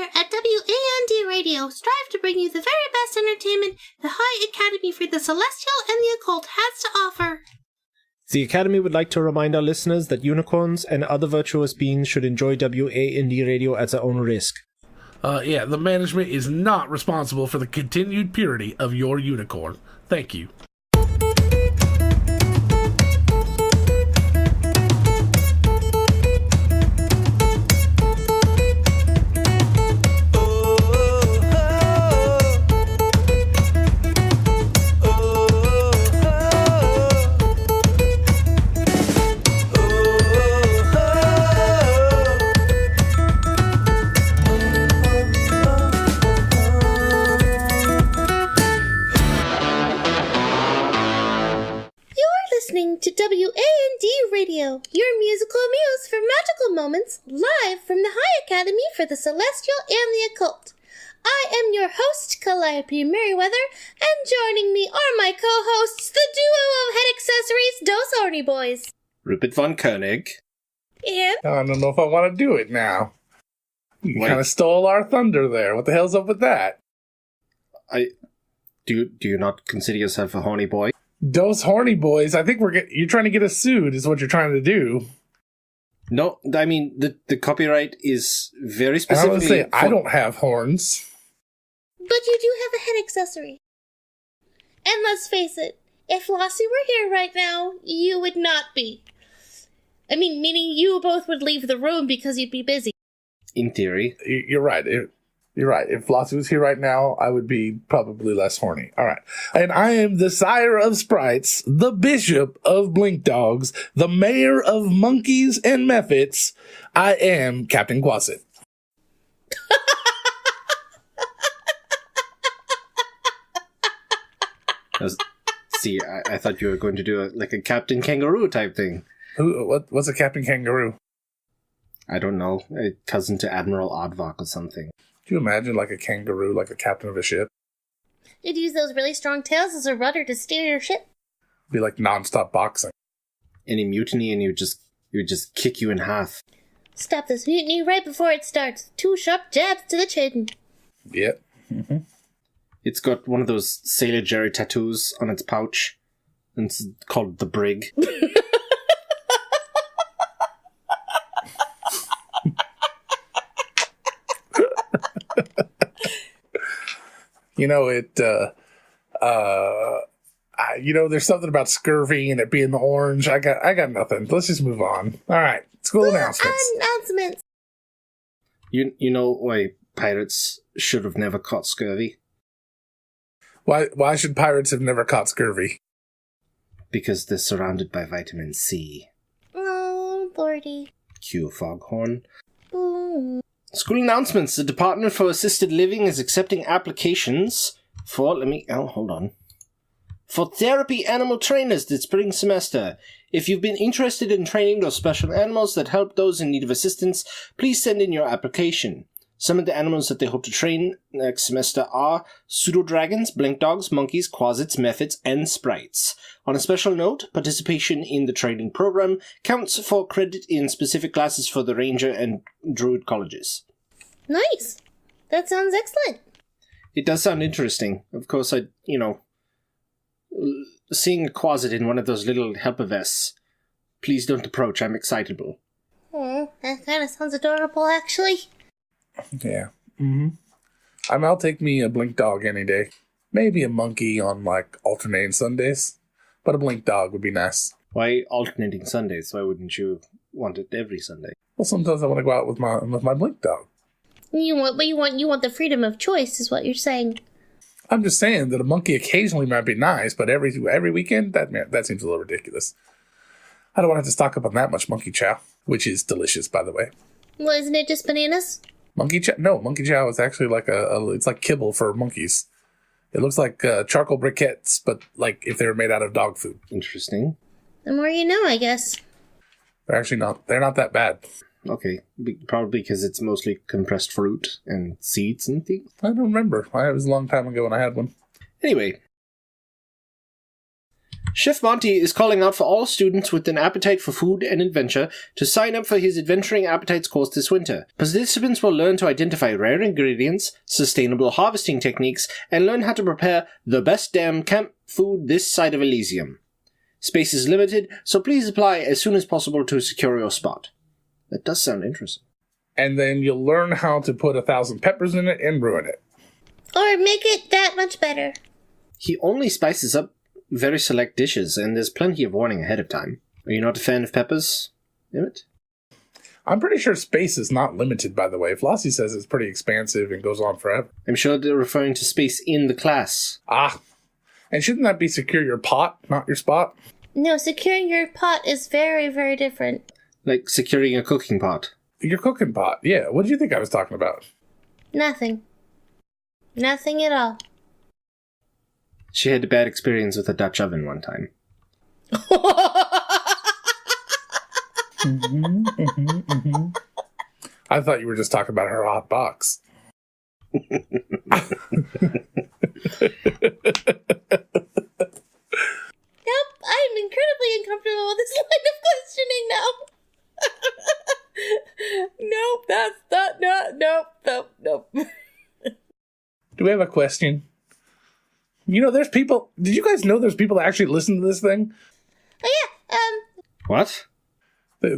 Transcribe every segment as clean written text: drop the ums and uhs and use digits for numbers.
here at WAND Radio strive to bring you the very best entertainment the High Academy for the Celestial and the Occult has to offer. The Academy would like to remind our listeners that unicorns and other virtuous beings should enjoy WAND Radio at their own risk. The management is not responsible for the continued purity of your unicorn. Thank you. To WAND Radio, your musical muse for magical moments, live from the High Academy for the Celestial and the Occult. I am your host, Calliope Merriweather, and joining me are my co-hosts, the duo of head accessories, Dos Horny Boys. Rupert von Koenig. And? I don't know if I want to do it now. You kind of stole our thunder there. What the hell's up with that? Do you not consider yourself a horny boy? Those horny boys, I think you're trying to get us sued, is what you're trying to do. No, I mean, the copyright is very specifically... I would say, I don't have horns. But you do have a head accessory. And let's face it, if Flossie were here right now, you would not be. I mean, meaning you both would leave the room because you'd be busy. In theory. You're right. You're right. If Flossie was here right now, I would be probably less horny. All right. And I am the sire of sprites, the bishop of blink dogs, the mayor of monkeys and mephits. I am Captain Quasit. See, I thought you were going to do a Captain Kangaroo type thing. What's a Captain Kangaroo? I don't know. A cousin to Admiral Aardvark or something. Can you imagine a kangaroo, like a captain of a ship? You'd use those really strong tails as a rudder to steer your ship. Be like nonstop boxing. Any mutiny and you would just kick you in half. Stop this mutiny right before it starts. 2 sharp jabs to the chin. Yep. Mm-hmm. It's got one of those Sailor Jerry tattoos on its pouch. And it's called the Brig. There's something about scurvy and it being orange. I got nothing. Let's just move on. All right. School announcements. You know why pirates should have never caught scurvy? Why should pirates have never caught scurvy? Because they're surrounded by vitamin C. Oh, Lordy. Cue Foghorn. Ooh. School announcements. The Department for Assisted Living is accepting applications for, for therapy animal trainers this spring semester. If you've been interested in training those special animals that help those in need of assistance, please send in your application. Some of the animals that they hope to train next semester are pseudo-dragons, blink dogs, monkeys, quasits, mephits, and sprites. On a special note, participation in the training program counts for credit in specific classes for the Ranger and Druid colleges. Nice. That sounds excellent. It does sound interesting. Of course, seeing a quasit in one of those little helper vests. Please don't approach, I'm excitable. Oh, that kind of sounds adorable, actually. Yeah. Mm-hmm. I'll take me a blink dog any day. Maybe a monkey on, alternating Sundays. But a blink dog would be nice. Why alternating Sundays? Why wouldn't you want it every Sunday? Well, sometimes I want to go out with my blink dog. You want the freedom of choice, is what you're saying. I'm just saying that a monkey occasionally might be nice, but every weekend, that seems a little ridiculous. I don't want to have to stock up on that much monkey chow, which is delicious, by the way. Well, isn't it just bananas? Monkey chow? No, monkey chow is actually it's like kibble for monkeys. It looks like charcoal briquettes, but if they were made out of dog food. Interesting. The more you know, I guess. They're actually not. They're not that bad. Okay, probably because it's mostly compressed fruit and seeds and things. I don't remember. It was a long time ago when I had one. Anyway, Chef Monty is calling out for all students with an appetite for food and adventure to sign up for his Adventuring Appetites course this winter. Participants will learn to identify rare ingredients, sustainable harvesting techniques, and learn how to prepare the best damn camp food this side of Elysium. Space is limited, so please apply as soon as possible to secure your spot. That does sound interesting. And then you'll learn how to put 1,000 peppers in it and ruin it. Or make it that much better. He only spices up very select dishes, and there's plenty of warning ahead of time. Are you not a fan of peppers, Emmett? I'm pretty sure space is not limited, by the way. Flossie says it's pretty expansive and goes on forever. I'm sure they're referring to space in the class. Ah. And shouldn't that be secure your pot, not your spot? No, securing your pot is very, very different. Like securing a cooking pot. Your cooking pot, yeah. What did you think I was talking about? Nothing. Nothing at all. She had a bad experience with a Dutch oven one time. I thought you were just talking about her hot box. Nope, I'm incredibly uncomfortable with this line of questioning now. Nope, that's not, nope. Do we have a question? You know, there's people... Did you guys know there's people that actually listen to this thing? Oh yeah, What?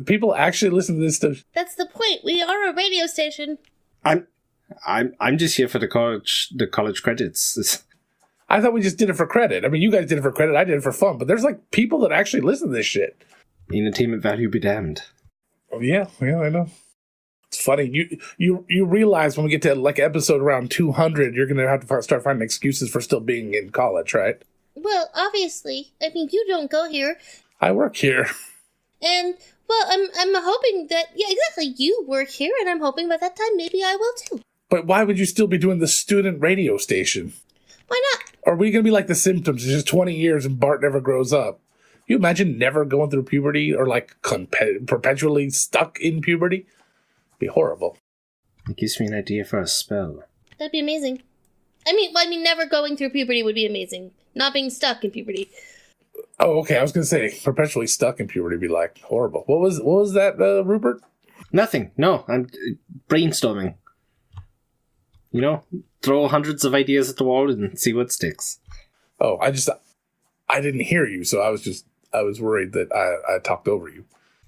People actually listen to this stuff. that's the point. We are a radio station. I'm just here for the college credits. I thought we just did it for credit. I mean, you guys did it for credit, I did it for fun, but there's like people that actually listen to this shit. Entertainment value be damned. Oh, yeah, I know. It's funny. You realize when we get to like episode around 200, you're going to have to start finding excuses for still being in college, right? Well, obviously. I mean, you don't go here. I work here. And, well, I'm hoping that, yeah, exactly, you work here, and I'm hoping by that time maybe I will too. But why would you still be doing the student radio station? Why not? Are we going to be like The Simpsons? It's just 20 years and Bart never grows up. You imagine never going through puberty or like perpetually stuck in puberty? It'd be horrible. It gives me an idea for a spell. That'd be amazing. I mean, never going through puberty would be amazing. Not being stuck in puberty. Oh, okay. I was going to say perpetually stuck in puberty would be like horrible. What was that, Rupert? Nothing. No, I'm brainstorming. You know, throw hundreds of ideas at the wall and see what sticks. Oh, I didn't hear you, so I was worried that I talked over you.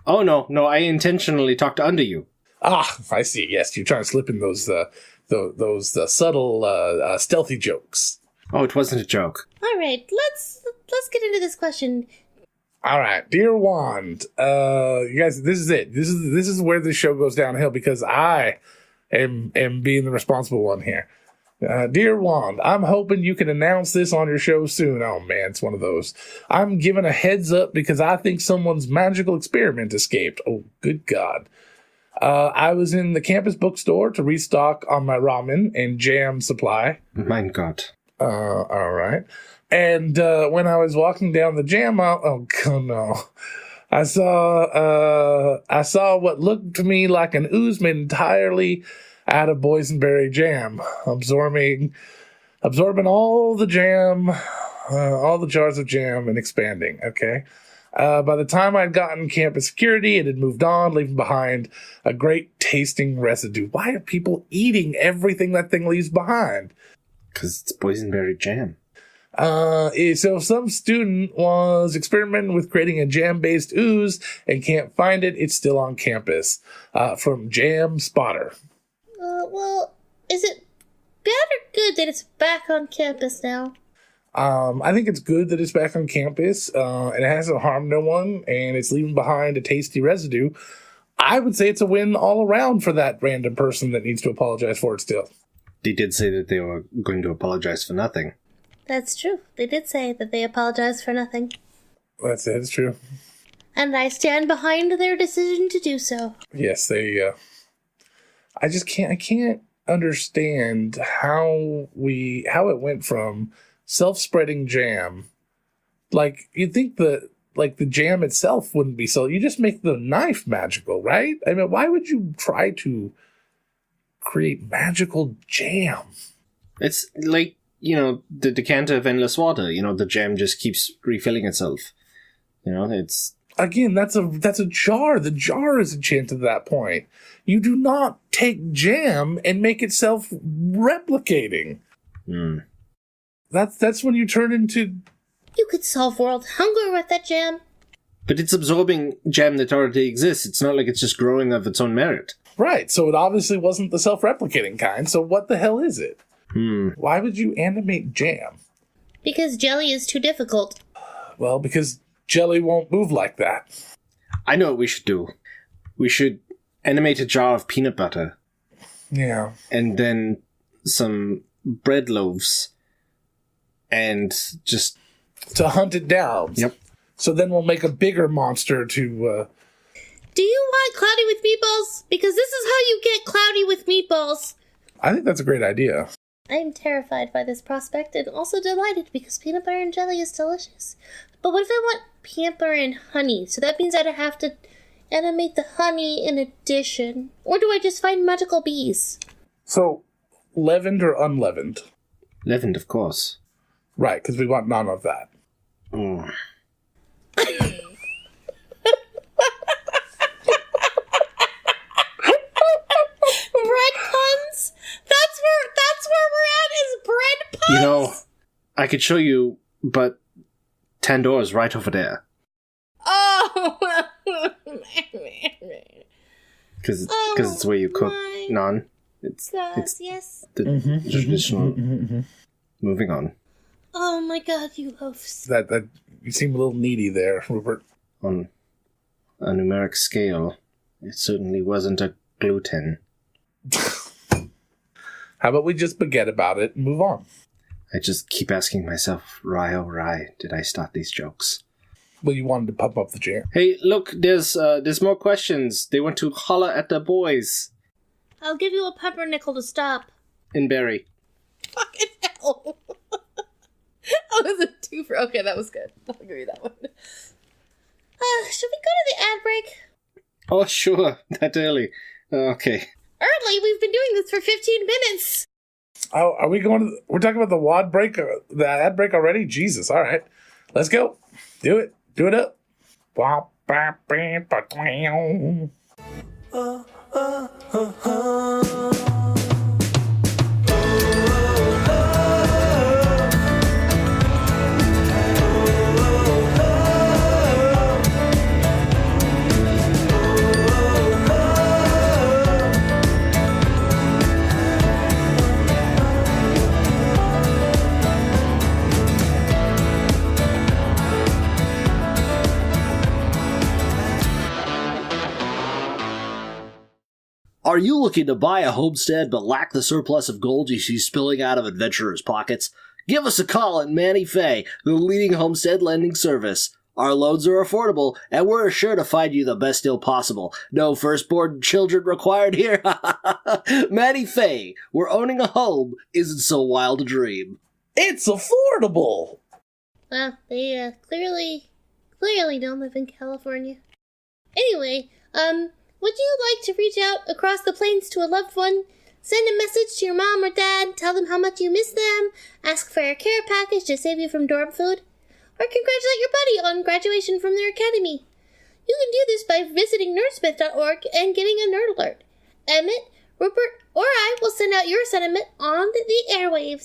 Oh, no, I intentionally talked under you. Ah, I see. Yes, you're trying to slip in those subtle, stealthy jokes. Oh, it wasn't a joke. All right, let's get into this question. All right, dear Wand, you guys, this is it. This is where the show goes downhill because I am being the responsible one here. Dear Wand, I'm hoping you can announce this on your show soon. Oh man, it's one of those. I'm giving a heads up because I think someone's magical experiment escaped. Oh, good God. I was in the campus bookstore to restock on my ramen and jam supply. Mein Gott. All right. And when I was walking down the jam aisle, oh no, I saw what looked to me like an ooze made entirely out of boysenberry jam, absorbing all the jam, all the jars of jam, and expanding. Okay. By the time I'd gotten campus security, it had moved on, leaving behind a great tasting residue. Why are people eating everything that thing leaves behind? Because it's boysenberry jam. So some student was experimenting with creating a jam-based ooze and can't find it. It's still on campus. From Jam Spotter. Well, is it bad or good that it's back on campus now? I think it's good that it's back on campus, and it hasn't harmed no one, and it's leaving behind a tasty residue. I would say it's a win all around for that random person that needs to apologize for it still. They did say that they were going to apologize for nothing. That's true. They did say that they apologized for nothing. That's it, it's true. And I stand behind their decision to do so. Yes, they, I can't understand how it went from self-spreading jam. Like, you'd think the jam itself wouldn't be so. You just make the knife magical, right? I mean, why would you try to create magical jam? It's like the decanter of endless water. The gem just keeps refilling itself. It's... Again, that's a jar. The jar is enchanted at that point. You do not take jam and make it self-replicating. That's when you turn into... You could solve world hunger with that jam. But it's absorbing jam that already exists. It's not like it's just growing of its own merit. Right, so it obviously wasn't the self-replicating kind, so what the hell is it? Why would you animate jam? Because jelly is too difficult. Well, because jelly won't move like that. I know what we should do. We should animate a jar of peanut butter. Yeah. And then some bread loaves. And just... to hunt it down. Yep. So then we'll make a bigger monster to... Do you want cloudy with meatballs? Because this is how you get cloudy with meatballs. I think that's a great idea. I am terrified by this prospect and also delighted because peanut butter and jelly is delicious. But what if I want peanut butter and honey? So that means I'd have to animate the honey in addition. Or do I just find magical bees? So, leavened or unleavened? Leavened, of course. Right, because we want none of that. Breadcrumbs? That's where we're at, is bread puns? I could show you, but Tandoor's right over there. Oh! Because it's where you cook naan. It's yes. the traditional. Moving on. Oh my god, you loafs. That you seem a little needy there, Rupert. On a numeric scale, it certainly wasn't a gluten. How about we just forget about it and move on? I just keep asking myself, why, oh, why did I start these jokes? Well, you wanted to pump up the jam. Hey, look, there's more questions. They want to holler at the boys. I'll give you a pumpernickel to stop. In Barry. Fucking hell. Oh, was a twofer. Okay, that was good. I'll give you that one. Should we go to the ad break? Oh, sure. That early. Okay. Early? We've been doing this for 15 minutes. Oh, are we going to... We're talking about the wad break, the ad break already? Jesus, all right. Let's go. Do it. Do it up. Are you looking to buy a homestead but lack the surplus of gold you see spilling out of adventurers' pockets? Give us a call at Manny Fay, the leading homestead lending service. Our loans are affordable, and we're sure to find you the best deal possible. No firstborn children required here. Manny Fay, where owning a home isn't so wild a dream. It's affordable! Well, they clearly don't live in California. Anyway, would you like to reach out across the plains to a loved one? Send a message to your mom or dad, tell them how much you miss them, ask for a care package to save you from dorm food, or congratulate your buddy on graduation from their academy. You can do this by visiting nerdsmith.org and getting a nerd alert. Emmett, Rupert, or I will send out your sentiment on the airwaves.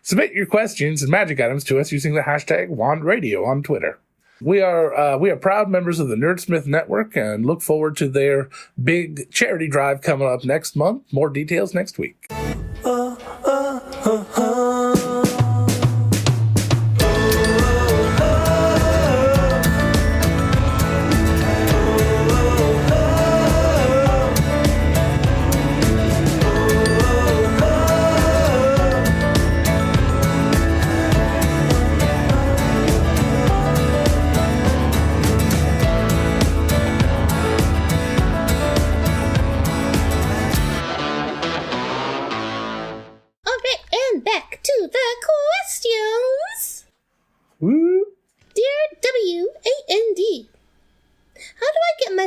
Submit your questions and magic items to us using the hashtag WandRadio on Twitter. We are proud members of the Nerdsmith Network and look forward to their big charity drive coming up next month. More details next week.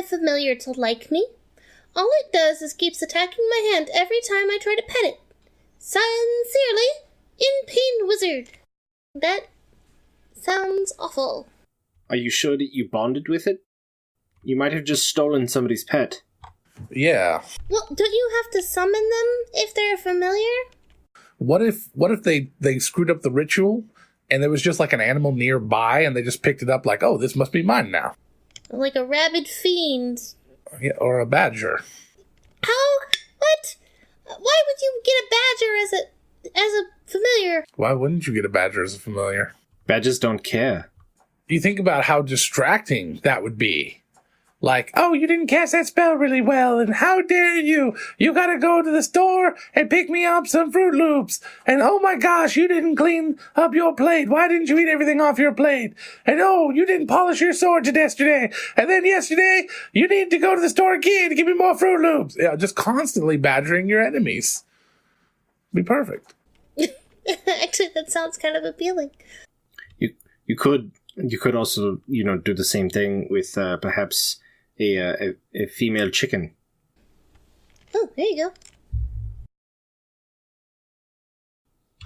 Familiar to like me. All it does is keeps attacking my hand every time I try to pet it. Sincerely, In pain wizard. That sounds awful. Are you sure that you bonded with it? You might have just stolen somebody's pet. Yeah. Well, don't you have to summon them if they're familiar? What if they screwed up the ritual and there was just like an animal nearby and they just picked it up like, oh, this must be mine now. Like a rabid fiend. Yeah, or a badger. How? What? Why would you get a badger as a familiar? Why wouldn't you get a badger as a familiar? Badgers don't care. You think about how distracting that would be. Like, oh, you didn't cast that spell really well, and how dare you? You gotta go to the store and pick me up some Fruit Loops. And oh my gosh, you didn't clean up your plate. Why didn't you eat everything off your plate? And oh, you didn't polish your sword yesterday. And then yesterday, you need to go to the store again to give me more Fruit Loops. Yeah, just constantly badgering your enemies. Be perfect. Actually, that sounds kind of appealing. You could also, do the same thing with perhaps a female chicken. Oh, there you go.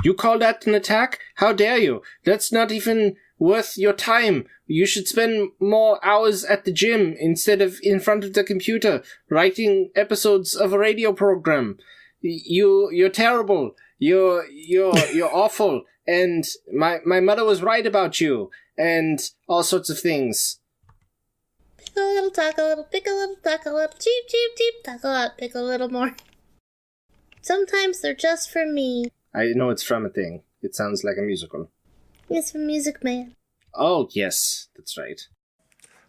You call that an attack? How dare you? That's not even worth your time. You should spend more hours at the gym instead of in front of the computer writing episodes of a radio program. You're terrible. You're awful. And my mother was right about you. And all sorts of things. Pick a little, talk a little, pick a little, talk a little, cheep, cheep, cheep, talk a lot, pick a little more. Sometimes they're just for me. I know it's from a thing. It sounds like a musical. It's from Music Man. Oh, yes, that's right.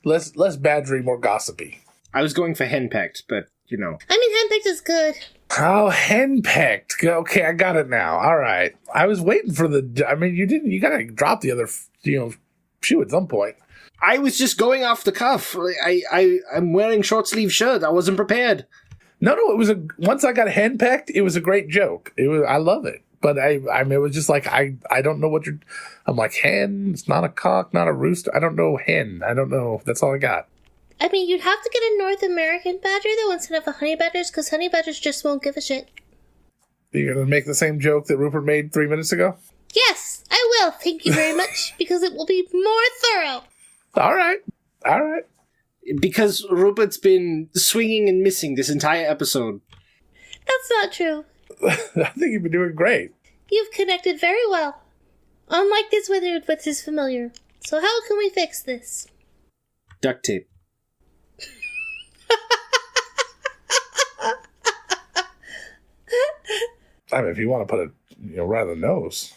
Less badgery, more gossipy. I was going for henpecked, but, I mean, handpicked is good. Oh, henpecked. Okay, I got it now. All right. I was waiting for you gotta drop the other, shoe at some point. I was just going off the cuff. I'm wearing short sleeve shirt. I wasn't prepared. No, once I got henpecked, it was a great joke. I love it. But it was just like, I don't know I'm like, hen, it's not a cock, not a rooster. I don't know hen. I don't know. That's all I got. I mean, you'd have to get a North American badger, though, instead of a honey badgers, because honey badgers just won't give a shit. You're going to make the same joke that Rupert made 3 minutes ago? Yes, I will. Thank you very much, because it will be more thorough. All right. Because Rupert's been swinging and missing this entire episode. That's not true. I think you've been doing great. You've connected very well. Unlike this wizard with his familiar. So how can we fix this? Duct tape. I mean, if you want to put it, right on the nose.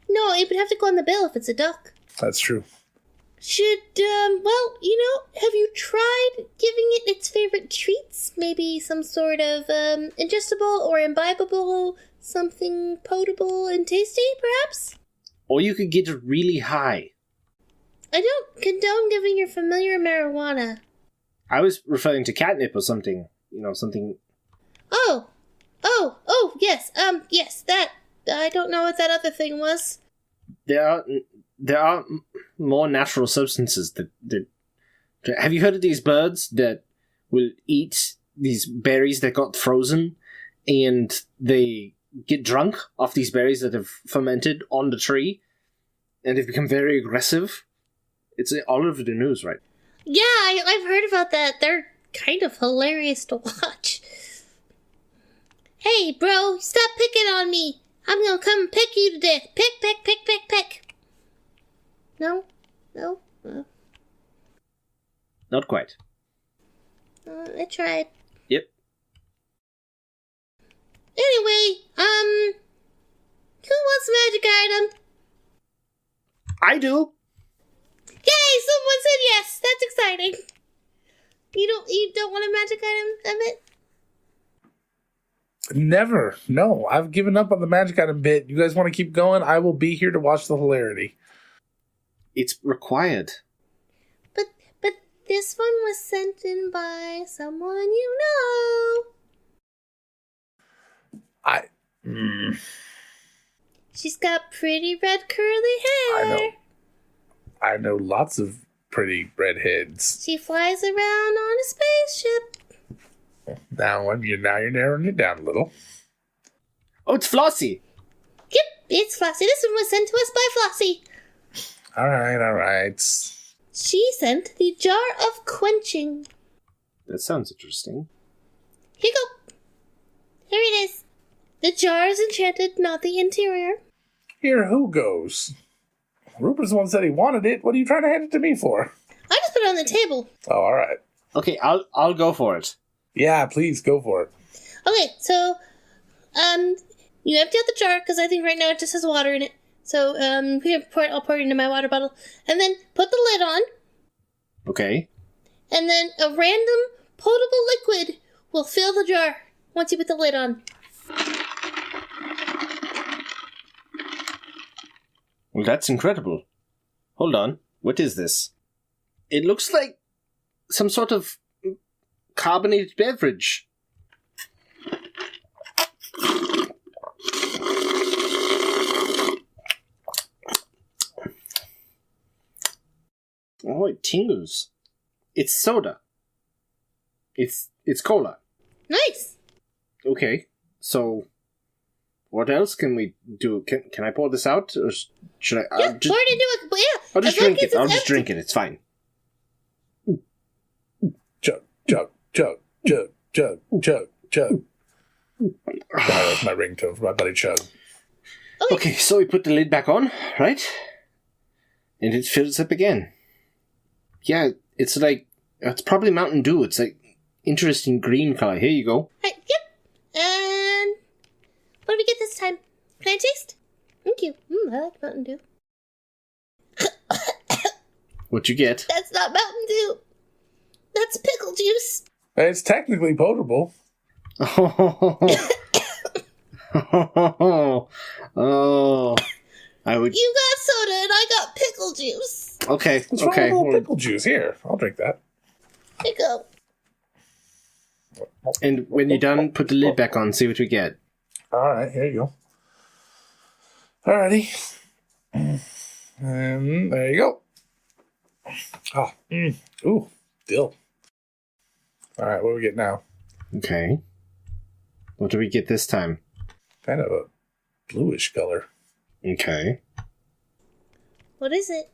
No, it would have to go on the bill if it's a duck. That's true. Should, have you tried giving it its favorite treats? Maybe some sort of, ingestible or imbibable, something potable and tasty, perhaps? Or you could get it really high. I don't condone giving your familiar marijuana. I was referring to catnip or something. Something... Oh, yes, yes, that... I don't know what that other thing was. There are more natural substances that... Have you heard of these birds that will eat these berries that got frozen and they get drunk off these berries that have fermented on the tree and they've become very aggressive? It's all over the news, right? Yeah, I've heard about that. They're kind of hilarious to watch. Hey, bro, stop picking on me. I'm gonna come and pick you to death. Pick. No? Not quite. I tried. Yep. Anyway, who wants a magic item? I do. Yay, someone said yes. That's exciting. You don't want a magic item, Emmett? Never. No, I've given up on the magic item bit. You guys want to keep going? I will be here to watch the hilarity. It's required. But this one was sent in by someone you know. She's got pretty red curly hair. I know lots of pretty redheads. She flies around on a spaceship. Now you're narrowing it down a little. Oh, it's Flossie. Yep, it's Flossie. This one was sent to us by Flossie. All right. She sent the jar of quenching. That sounds interesting. Here you go. Here it is. The jar is enchanted, not the interior. Here, who goes? Rupert's the one said he wanted it. What are you trying to hand it to me for? I just put it on the table. Oh, all right. Okay, I'll go for it. Yeah, please go for it. Okay, so, you empty out the jar, because I think right now it just has water in it. So, I'll pour it into my water bottle. And then put the lid on. Okay. And then a random potable liquid will fill the jar once you put the lid on. Well, that's incredible. Hold on. What is this? It looks like some sort of carbonated beverage. Oh, it tingles. It's soda. It's cola. Nice. Okay, so what else can we do? Can I pour this out, or should I? Yeah, pour it into it. But yeah, I'll just as long drink as it. I'll it's just empty. drink it. It's fine. Chug. That's my ringtone for my buddy Chug. Okay, so we put the lid back on, right? And it fills up again. Yeah, it's probably Mountain Dew. It's like interesting green color. Here you go. Right, yep. And what do we get this time? Can I taste? Thank you. I like Mountain Dew. What you get? That's not Mountain Dew. That's pickle juice. It's technically potable. Oh, I would. You got soda and I got pickle juice. Okay, What's wrong okay. with a little pickle juice? Here, I'll drink that. Here you go. And when you're done, put the lid back on. See what we get. All right, here you go. Alrighty. And there you go. Oh, ooh, dill. All right, what do we get now? Okay. What do we get this time? Kind of a bluish color. Okay. What is it?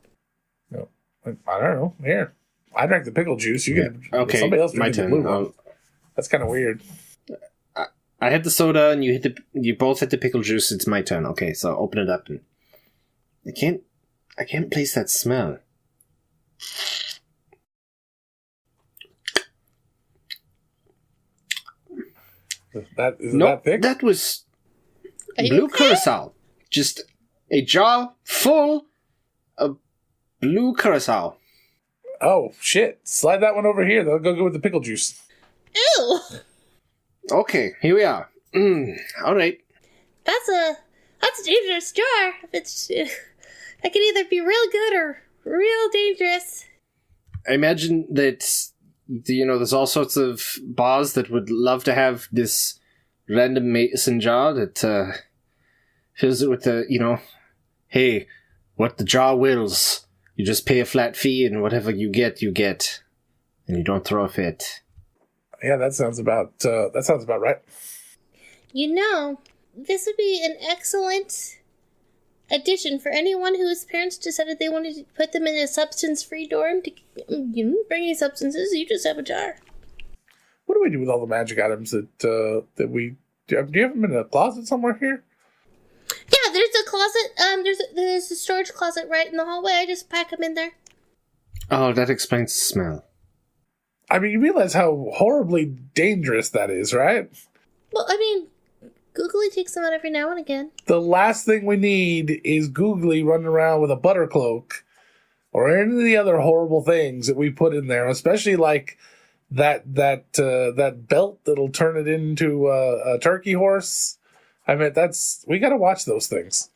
No, I don't know. Here, I drank the pickle juice. You get Okay. somebody else My drinking the turn. blue one. That's kind of weird. I had the soda, and you both had the pickle juice. It's my turn. Okay, so open it up, and I can't place that smell. That is No, that thick. that was Are you blue okay? curacao. Just a jar full of blue curacao. Oh shit! Slide that one over here. That'll go good with the pickle juice. Ew. Okay, here we are. All right. That's a dangerous jar. It's that could either be real good or real dangerous. I imagine that, there's all sorts of bars that would love to have this random mason jar that fills it with the, hey, what the jar wills. You just pay a flat fee, and whatever you get, and you don't throw a fit. Yeah, that sounds about right. This would be an excellent addition for anyone whose parents decided they wanted to put them in a substance-free dorm. You didn't bring any substances, you just have a jar. What do we do with all the magic items that we do? You have them in a closet somewhere here? Yeah, there's a closet. There's a storage closet right in the hallway. I just pack them in there. Oh, that explains the smell. I mean, you realize how horribly dangerous that is, right? Well, I mean, Googly takes them out every now and again. The last thing we need is Googly running around with a butter cloak or any of the other horrible things that we put in there, especially like that belt that'll turn it into a turkey horse. I mean, we got to watch those things.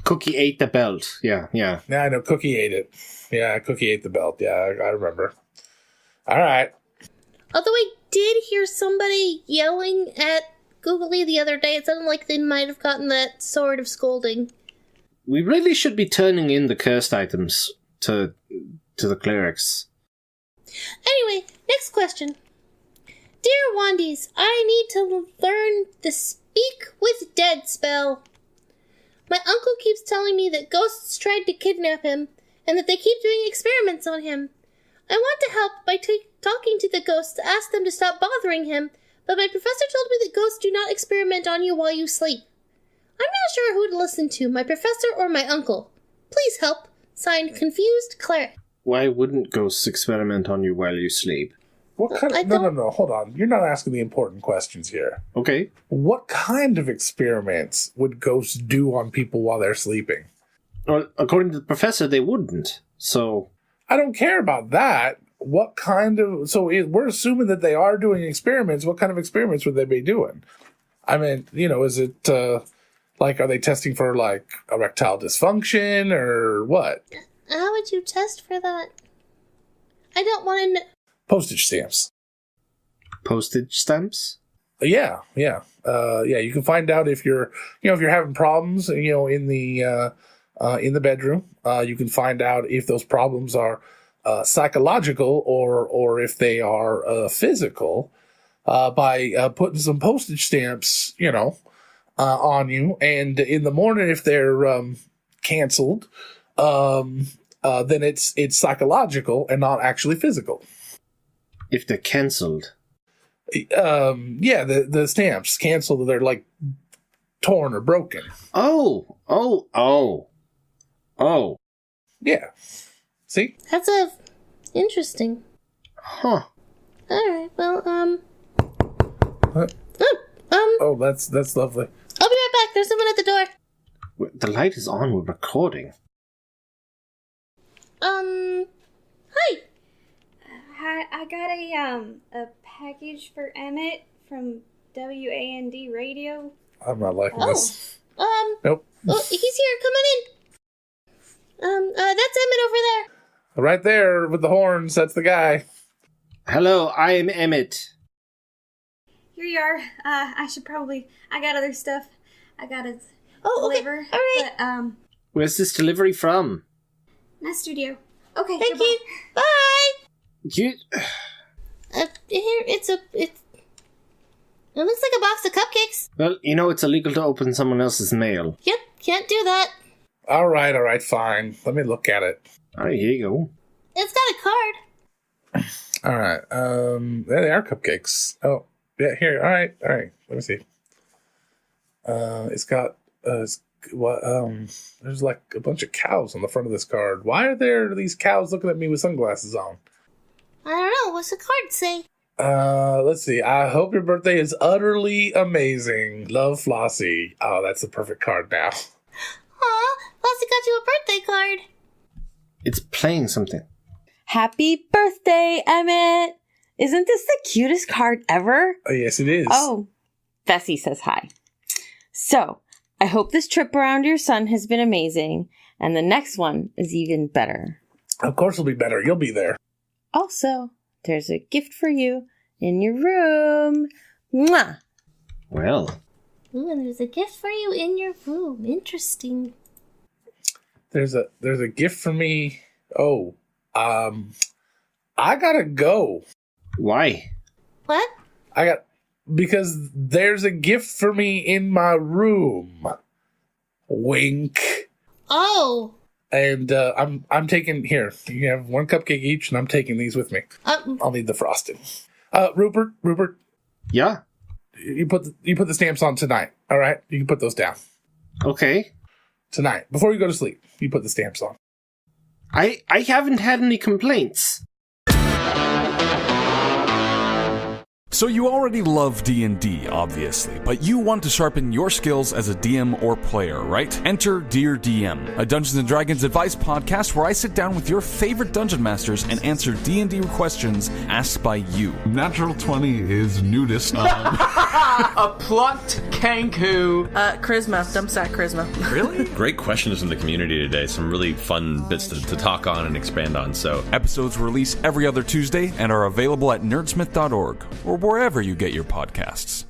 Cookie ate the belt. Yeah. Yeah, I know. Cookie ate it. Yeah, Cookie ate the belt. Yeah, I remember. All right. Although I did hear somebody yelling at Googly the other day, it sounded like they might have gotten that sort of scolding. We really should be turning in the cursed items to the clerics. Anyway, next question. Dear Wandies, I need to learn the Speak with Dead spell. My uncle keeps telling me that ghosts tried to kidnap him, and that they keep doing experiments on him. I want to help by talking to the ghosts to ask them to stop bothering him, but my professor told me that ghosts do not experiment on you while you sleep. I'm not sure who to listen to, my professor or my uncle. Please help. Signed, Confused Cleric. Why wouldn't ghosts experiment on you while you sleep? What kind of... No, hold on. You're not asking the important questions here. Okay. What kind of experiments would ghosts do on people while they're sleeping? Well, according to the professor, they wouldn't. So... I don't care about that. What kind of... So we're assuming that they are doing experiments. What kind of experiments would they be doing? I mean, is it... are they testing for, erectile dysfunction or what? How would you test for that? I don't want to know. Postage stamps. Postage stamps? Yeah. You can find out if you're having problems, in the bedroom. You can find out if those problems are psychological or if they are physical by putting some postage stamps, on you. And in the morning, if they're canceled, then it's psychological and not actually physical. If they're canceled. The stamps canceled. They're torn or broken. Oh. Yeah. See? That's interesting. Huh. Alright, well, What? Oh, that's lovely. I'll be right back. There's someone at the door. The light is on. We're recording. Hi. Hi, I got a package for Emmett from WAND Radio. I'm not liking this. Nope. Oh, he's here. Come on in. That's Emmett over there. Right there with the horns. That's the guy. Hello, I am Emmett. Here you are. I got other stuff I gotta deliver. Okay. All right. But, Where's this delivery from? my studio. Okay, Thank goodbye. you. Bye. You... Here, it looks like a box of cupcakes. Well, it's illegal to open someone else's mail. Yep, can't do that. All right, fine. Let me look at it. All right, here you go. It's got a card. All right. There they are, cupcakes. Oh, yeah, here. All right. Let me see. It's got there's a bunch of cows on the front of this card. Why are there these cows looking at me with sunglasses on? I don't know. What's the card say? Let's see. I hope your birthday is utterly amazing. Love, Flossie. Oh, that's the perfect card now. Aw, Flossie got you a birthday card. It's playing something. Happy birthday, Emmett! Isn't this the cutest card ever? Oh, yes, it is. Oh, Bessie says hi. So, I hope this trip around your son has been amazing, and the next one is even better. Of course it'll be better. You'll be there. Also, there's a gift for you in your room. Mwah! Well. Ooh, and there's a gift for you in your room. Interesting. There's a gift for me. Oh, I gotta go. Why? What? Because there's a gift for me in my room. Wink. Oh. And I'm taking here. You can have one cupcake each, and I'm taking these with me. I'll need the frosting. Rupert. Yeah. You put the stamps on tonight. All right, you can put those down Okay. tonight before you go to sleep. You put the stamps on. I haven't had any complaints. So you already love D&D, obviously, but you want to sharpen your skills as a DM or player, right? Enter Dear DM, a Dungeons & Dragons advice podcast where I sit down with your favorite dungeon masters and answer D&D questions asked by you. Natural 20 is nudist. A plucked kanku. Charisma. Dump sack charisma. Really? Great questions from the community today. Some really fun bits to talk on and expand on. So Episodes release every other Tuesday and are available at nerdsmith.org or wherever you get your podcasts.